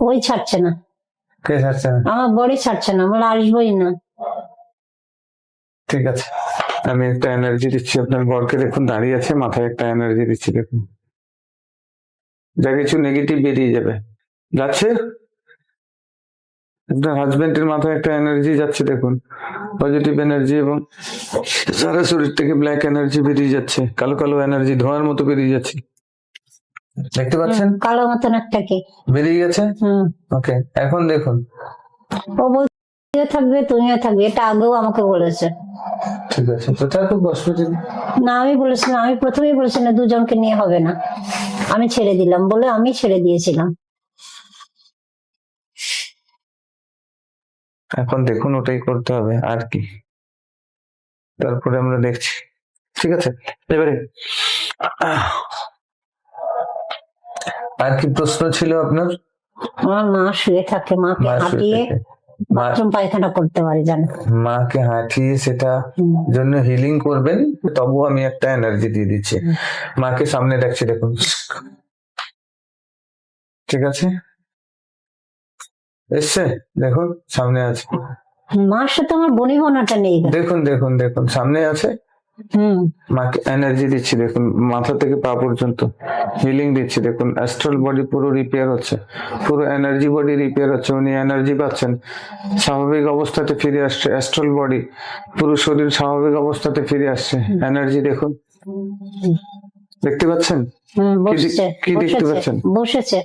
ওই ছাড়ছে না। কে ছাড়ছে না? আমার বরই ছাড়ছে না, বলে আসবোই না। ঠিক আছে, আমি একটা এনার্জি দিচ্ছি আপনার বরকে, দেখুন দাঁড়িয়ে আছে, মাথায় একটা এনার্জি দিচ্ছি, দেখুন যা কিছু নেগেটিভ বেরিয়ে যাবে। যাচ্ছে? আপনার হাজবেন্ডের মাথায় একটা এনার্জি যাচ্ছে দেখুন, পজিটিভ এনার্জি, এবং সারা শরীর থেকে ব্ল্যাক এনার্জি বেরিয়ে যাচ্ছে, কালো কালো এনার্জি ধোঁয়ার মতো বেরিয়ে যাচ্ছে, দেখতে পাচ্ছেন? কালো মতন একটা কি বেরিয়ে গেছে। ওকে, এখন দেখুন। ও বলছে থাকবে, তুমিও থাকবে, এটা আগেও আমাকে বলেছে। ঠিক আছে, তো তার খুব কষ্ট দিন। না, আমি বলেছিলাম, আমি প্রথমেই বলেছিলাম দুজনকে নিয়ে হবে না, আমি ছেড়ে দিলাম বলে আমি ছেড়ে দিয়েছিলাম। এখন দেখুন, ওটাই করতে হবে আর কি, তারপরে আমরা দেখছি। ঠিক আছে, এবারে আর কি প্রশ্ন ছিল আপনার? আমার মা শুয়ে থাকে, মাকে মা শুয়ে হাঁটিয়ে থাকে। মা, বাথরুম পায়খানা করতে পারি, জানো। মাকে হাঁটিয়ে সেটা জন্য হিলিং করবেন, তবু আমি একটা এনার্জি দিয়ে দিচ্ছি। মাকে সামনে রাখছি, দেখুন। ঠিক আছে, এসছে, দেখুন সামনে আছে। মার সাথে আমার বনিবনাটা নেই। দেখুন দেখুন দেখুন, সামনে আছে। মাকে এনার্জি দিচ্ছি, দেখুন মাথা থেকে পা পর্যন্ত হিলিং দিচ্ছি, দেখুন অ্যাস্ট্রাল বডি পুরো রিপেয়ার হচ্ছে, পুরো এনার্জি বডি রিপেয়ার হচ্ছে, উনি এনার্জি পাচ্ছেন, স্বাভাবিক অবস্থাতে ফিরে আসছে, অ্যাস্ট্রাল বডি পুরো শরীর স্বাভাবিক অবস্থাতে ফিরে আসছে, এনার্জি দেখুন, দেখতে পাচ্ছেন? বসেছে, কি দেখতে পাচ্ছেন? বসেছে,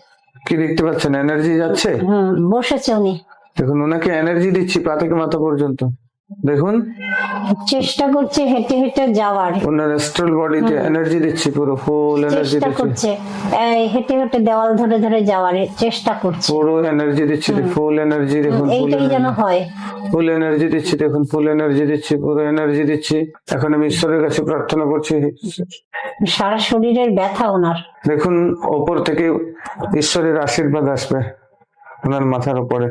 কি দেখতে পাচ্ছেন? এনার্জি যাচ্ছে, বসেছে উনি, দেখুন ওনাকে এনার্জি দিচ্ছি পা থেকে মাথা পর্যন্ত, দেখুন চেষ্টা করছে হেঁটে হেঁটে যাওয়ার, ওনার অ্যাস্ট্রাল বডিতে এনার্জি দিচ্ছি, পুরো ফুল এনার্জি চেষ্টা দিচ্ছি, করছে এই হেঁটে হেঁটে দেওয়াল ধরে ধরে যাওয়ার চেষ্টা করছে, পুরো এনার্জি দিচ্ছি, ফুল এনার্জি, দেখুন এইটাই যেন হয়। ফুল এনার্জি দিচ্ছি, দেখুন ফুল এনার্জি দিচ্ছি, পুরো এনার্জি দিচ্ছি। এখন আমি ঈশ্বরের কাছে প্রার্থনা করছি, সারা শরীরের ব্যথা ওনার, দেখুন ওপর থেকে ঈশ্বরের আশীর্বাদ আসবে ওনার মাথার উপরে,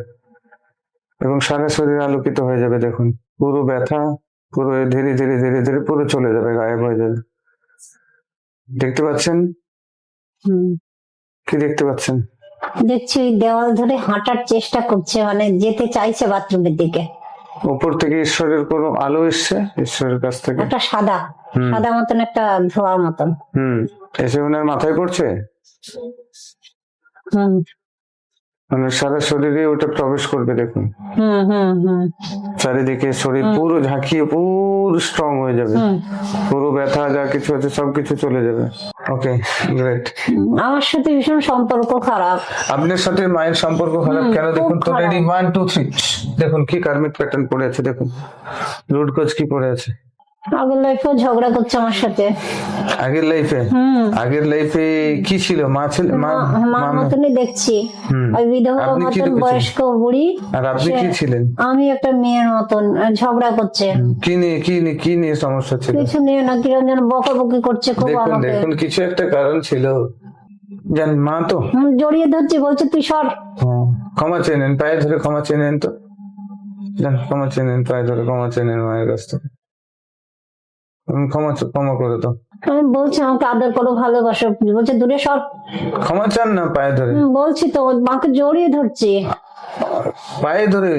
এবং সারা শরীর আলোকিত হয়ে যাবে, দেখুন পুরো ব্যথা পুরো ধীরে ধীরে ধীরে ধীরে পুরো চলে যাবে, গায়েব হয়ে যাবে। দেখতে পাচ্ছেন? কি দেখতে পাচ্ছেন? দেখছি ওই দেওয়াল ধরে হাঁটার চেষ্টা করছে, মানে যেতে চাইছে বাথরুমের দিকে। উপর থেকে ঈশ্বরের কোনো আলো এসছে, ঈশ্বরের কাছ থেকে একটা সাদা সাদা মতন একটা ধোয়ার মতন এসে ওনার মাথায় পড়ছে, মানে সারা শরীরে ওটা প্রবেশ করবে, দেখুন চারিদিকে শরীর পুরো ঝাঁকিয়ে পুরো স্ট্রং হয়ে যাবে, পুরো ব্যথা যা কিছু আছে সবকিছু চলে যাবে। ওকে, গ্রেট। আমার সাথে ভীষণ সম্পর্ক খারাপ। আপনার সাথে মায়ের সম্পর্ক খারাপ কেন? দেখুন তো, রেডি 1 2 3, দেখুন কি কার্মিক প্যাটার্ন পড়ে আছে, দেখুন রুট কজ কি পড়ে আছে। আগের লাইফেও ঝগড়া করছে আমার সাথে। আগের লাইফে? আগের লাইফে কি ছিল? মা ছিল? মা মতনই দেখছি, ওই বিধবা মতন বয়স্ক বুড়ি। আর আপনি কি ছিলেন? আমি একটা মেয়ের মতন, ঝগড়া করছে। কি নিয়ে সমস্যা ছিল? কিছু নিয়ে না, কিরম যেন বকাবকি করছে খুব আমাকে। দেখুন কিছু একটা কারণ ছিল, জান মা তো জড়িয়ে ধরছে, বলছে তুই সর। ক্ষমা চেয়ে নেন, পায়ে ধরে ক্ষমা চেয়ে নেন, তো জান ক্ষমা চেয়ে নেন, পায়ে ধরে ক্ষমা চেয়ে নেন মায়ের কাছ থেকে, ক্ষমা করে দাও। আমি বলছি আমাকে আদর করো, ভালোবাসো, বলছে দূরে সর। ক্ষমা চান না পায়ে ধরে? বলছি তো, মাকে জড়িয়ে ধরছি, পায়ে ধরে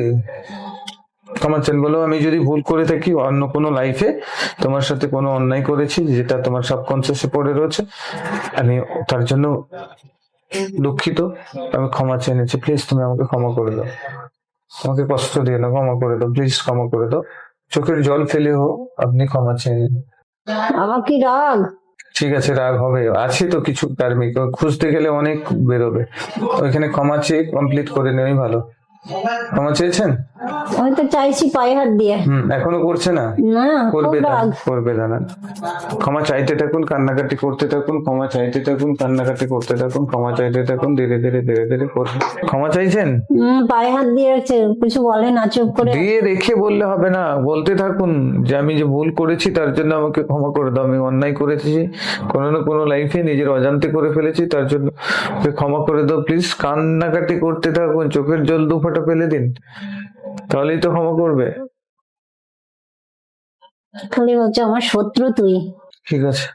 ক্ষমা চান, বলো আমি যদি ভুল করে থাকি, অন্য কোনো লাইফে তোমার সাথে কোনো অন্যায় করেছি যেটা তোমার সাবকনসিয়াসে পড়ে রয়েছে, আমি তার জন্য দুঃখিত, আমি ক্ষমা চেয়ে নিচ্ছি, প্লিজ তুমি আমাকে ক্ষমা করে দাও, আমাকে কষ্ট দিয়ে না, ক্ষমা করে দাও, প্লিজ ক্ষমা করে দাও, চোখের জল ফেলে হোক আপনি ক্ষমা চেয়ে নিন। আমার কি রাগ? ঠিক আছে, রাগ হবে, আছে তো কিছু কার্মিক, খুঁজতে গেলে অনেক বেরোবে, ওইখানে ক্ষমা চেয়ে কমপ্লিট করে নেওয়াই ভালো। ক্ষমা চেয়েছেন? আমি তো চাইছি পায়ে হাত দিয়ে। এখনো করছে না? না, করবে দাঁড়ান, ক্ষমা চাইতে থাকুন, কান্নাকাটি করতে থাকুন, ক্ষমা চাইতে থাকুন, কান্নাকাটি করতে থাকুন, ক্ষমা চাইতে থাকুন, ধীরে ধীরে ধীরে ধীরে করুন। ক্ষমা চাইছেন? পায়ে হাত দিয়ে রাখছে, কিছু বলে না, চুপ করে দিয়ে রেখে বললে হবে না, বলতে থাকুন যে আমি যে ভুল করেছি তার জন্য আমাকে ক্ষমা করে দাও, আমি অন্যায় করেছি কোনো না কোনো লাইফে, নিজের অজান্তে করে ফেলেছি, তার জন্য ক্ষমা করে দাও প্লিজ। কান্নাকাটি করতে থাকুন, চোখের জল দু ফোঁটা ফেলে দিন, তাহলেই তো ক্ষমা করবে। খালি বলছে আমার শত্রু তুই। ঠিক আছে,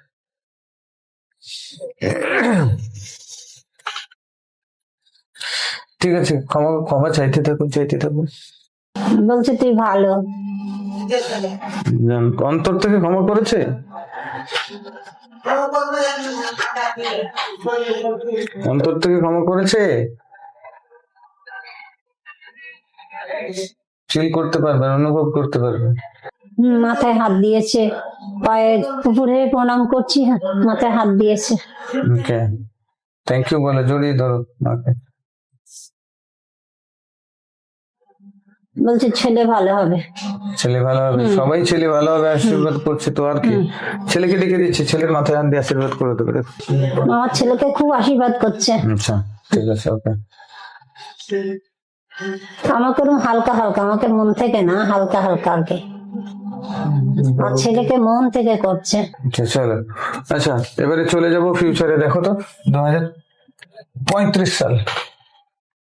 ঠিক আছে, ক্ষমা চাইতে থাকুন, চাইতে থাকুন। বলছে তুই ভালো, অন্তর থেকে ক্ষমা করেছে, অন্তর থেকে ক্ষমা করেছে। ফিল করতে পারবেন, অনুভব করতে পারবেন। মাথায় হাত দিয়েছে, পায়ের উপরে প্রণাম করছি, মাথায় হাত দিয়েছে। ওকে, থ্যাংক ইউ বলে জড়িয়ে ধরো মাকে। বলছে ছেলে ভালো হবে। ছেলে ভালো হবে, সবাই ছেলে ভালো হবে আশীর্বাদ করছে, তো আর কি। ছেলেকে ডেকে দিচ্ছে, ছেলের মাথায় হাত দিয়ে আশীর্বাদ করে দেবে। আমার ছেলেকে খুব আশীর্বাদ করছে। আচ্ছা ঠিক আছে, ওকে। আমাকে ওরকম হালকা হালকা, আমাকে মন থেকে না, হালকা হালকা আর কি। আর ছেলেকে মন থেকে করছে। আচ্ছা চলো, আচ্ছা এবারে চলে যাব ফিউচারে। দেখো তো 2035 সাল,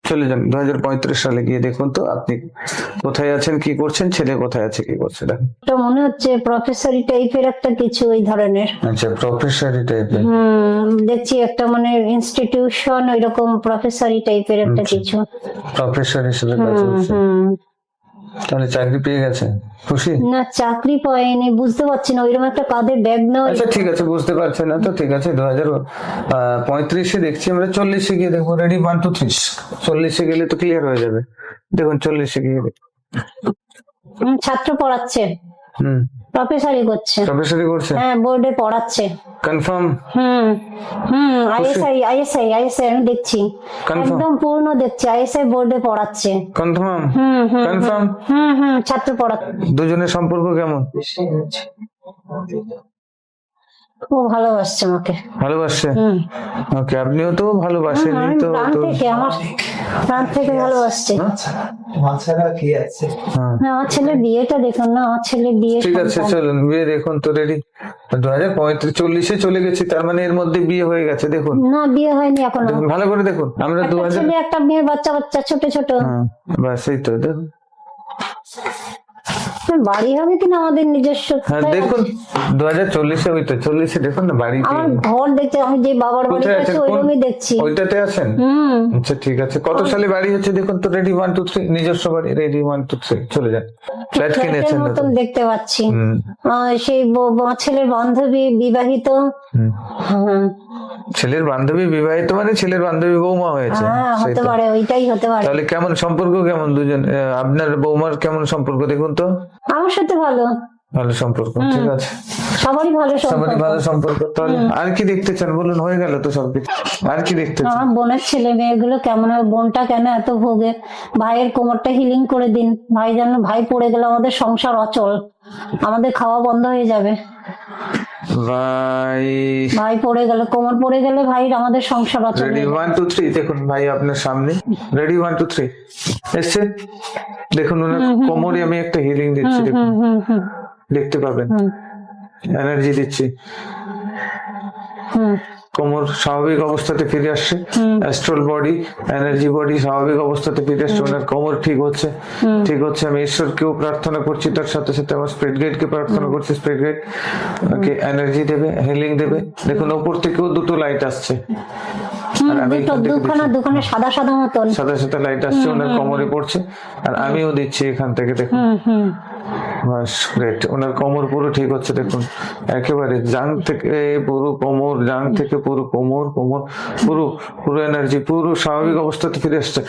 চলে যান 2035 সালে গিয়ে দেখুন তো আপনি কোথায় আছেন, কি করছেন, ছেলে কোথায় আছে, কি করছে দেখুন। তো মনে হচ্ছে প্রফেসরি টাইপের একটা কিছু ওই ধরনের। আচ্ছা প্রফেসরি টাইপের, দেখছি একটা মানে ইনস্টিটিউশন ওই রকম প্রফেসরি টাইপের একটা কিছু। প্রফেসর হিসেবে কাজ করছে। তাহলে চাকরি পেয়ে গেছে, খুশি? না চাকরি পাইনি, বুঝতে পারছি না, ওইরকম একটা কাঁধে ব্যাগ নয়। আচ্ছা ঠিক আছে, বুঝতে পারছেন না তো ঠিক আছে। 2035 দেখছি আমরা, 40 গিয়ে দেখবো। রেডি 1 2 3। 40 গেলে তো ক্লিয়ার হয়ে যাবে। দেখুন 40 গিয়ে ছাত্র পড়াচ্ছে, প্রফেসরি করছে। প্রফেসরি করছে, হ্যাঁ বোর্ডে পড়াচ্ছে। কনফার্ম? আইএসআই আমি দেখছি, একদম পূর্ণ দেখছি, আইএসআই বোর্ডে পড়াচ্ছে। কনফার্ম? কনফার্ম? ছাত্র পড়াচ্ছে। দুজনের সম্পর্ক কেমন? ও ভালোবাসছে আমাকে। ভালোবাসছে? ওকে, আপনিও তো ভালোবাসেন আমি তো? প্রাণ থেকে, আমার প্রাণ থেকে ভালোবাসছে। আমার ছেলের বিয়েটা দেখুন না, আমার ছেলের বিয়ে। ঠিক আছে চলুন বিয়ে দেখুন তো। রেডি 2035, 40 চলে গেছি, তার মানে এর মধ্যে বিয়ে হয়ে গেছে। দেখুন না বিয়ে হয়নি এখনো, দেখুন ভালো করে দেখুন। আমরা একটা 2000, ছেলে একটা মেয়ে, বাচ্চা বাচ্চা ছোট ছোট। বাস এই তো দেখুন। বাড়ি হবে কিনা আমাদের নিজস্ব? হ্যাঁ দেখুন 2040 ওই তো 40 দেখুন না বাড়ি। আমার ঘর দেখতে, আমি যে বাবার বাড়ি কোথায় আছে আছেন? ওইরকমই দেখছি। ওইটাতে আছেন? আচ্ছা ঠিক আছে। কত সালে বাড়ি হচ্ছে দেখুন তো। রেডি 1 2 3, নিজস্ব বাড়ি। রেডি 1 2 3, চলে যান। ফ্ল্যাট কিনেছেন মতন দেখতে পাচ্ছি। সেই ছেলের বান্ধবী বিবাহিত। ছেলের বান্ধবী বিবাহিত মানে ছেলের বান্ধবী বৌমা হয়েছে। হ্যাঁ হতে পারে, ওইটাই হতে পারে। তাহলে কেমন সম্পর্ক, কেমন দুজন? আপনার বৌমার কেমন সম্পর্ক দেখুন তো। আমার সাথে ভালো, ভালো সম্পর্ক, ঠিক আছে। সবারই ভালো সবারই সম্পর্ক। ভালো সম্পর্ক। তাহলে আর কি দেখতে চান বলুন? হয়ে গেল তো সবকিছু, আর কি দেখতে চান? আমার বোনের ছেলে মেয়েগুলো কেমন হবে, বোনটা কেন এত ভোগে, ভাইয়ের কোমরটা হিলিং করে দিন। ভাই যেন, ভাই পড়ে গেলে আমাদের সংসার অচল, আমাদের খাওয়া বন্ধ হয়ে যাবে। ভাই পড়ে গেলে, কোমর পড়ে গেলে ভাই আমাদের সংসার অচল। রেডি 1 2 3, দেখুন ভাই আপনার সামনে। রেডি 1 2 3 এসছে দেখুন। ওনার কোমরে আমি একটা হিলিং দিচ্ছি, দেখুন দেখতে পাবেন। এনার্জি দিচ্ছি, কোমর স্বাভাবিক অবস্থাতে ফিরে আসছে। অ্যাস্ট্রাল বডি, এনার্জি বডি স্বাভাবিক অবস্থাতে ফিরে আসছে। ওনার কোমর ঠিক হচ্ছে, ঠিক হচ্ছে। আমি ঈশ্বরকেও প্রার্থনা করছি, তার সাথে সাথে আমার স্পিরিট গাইডকে প্রার্থনা করছি। স্পিরিট গাইড ওকে এনার্জি দেবে, হিলিং দেবে। দেখুন ওপর থেকেও দুটো লাইট আসছে, আর আমি দুখানে সাদা সাদা মতন সাদা সাদা লাইট আসছে, ওনার কোমরে পড়ছে, আর আমিও দিচ্ছি এখান থেকে। দেখুন বাস গ্রেট। ওনার কোমর পুরো ঠিক হচ্ছে, দেখুন একেবারে জাং থেকে পুরো কোমর, জাং থেকে পুরো কোমর, কোমর পুরো পুরো এনার্জি পুরো স্বাভাবিক অবস্থাতে ফিরে আসছে।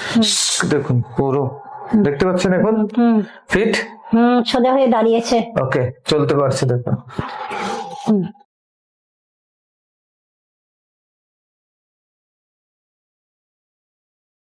দেখুন পুরো দেখতে পাচ্ছেন এখন ফিট, সোজা হয়ে দাঁড়িয়েছে। ওকে চলতে পারছে। দেখুন